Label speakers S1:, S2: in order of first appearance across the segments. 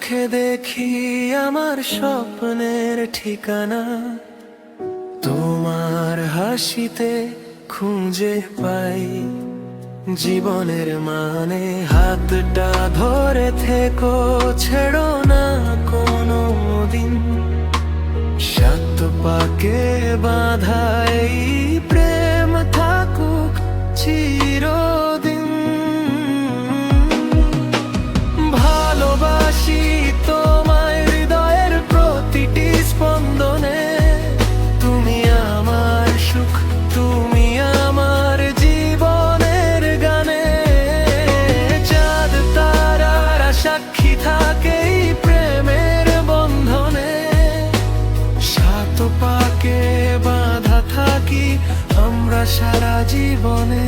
S1: চোখে দেখি আমার স্বপ্নের ঠিকানা, তোমার হাসিতে খুঁজে পাই জীবনের মানে। হাতটা ধরে থেকো, ছেড়ো না কোনো দিন, সাত পাকে বাঁধা এই প্রেম থাকুক চিরদিন। ভালোবাসি তোমায় হৃদয়ের প্রতিটি স্পন্দনে, তুমি আমার সুখ, তুমি আমার জীবনের গানে। চাঁদ তারারা সাক্ষী থাকে এই প্রেমের বন্ধনে, সাত পাকে বাঁধা থাকি আমরা সারা জীবনে।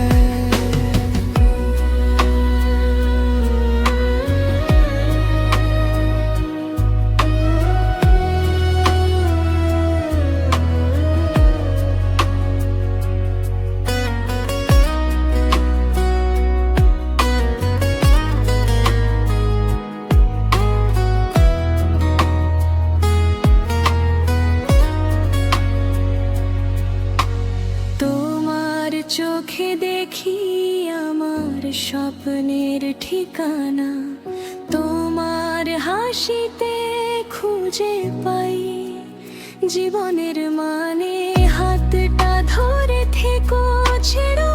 S2: চোখে দেখি আমার স্বপ্নের ঠিকানা, তোমার হাসিতে খুঁজে পাই জীবনের মানে। হাতটা ধরে থেকো, ছেড়ো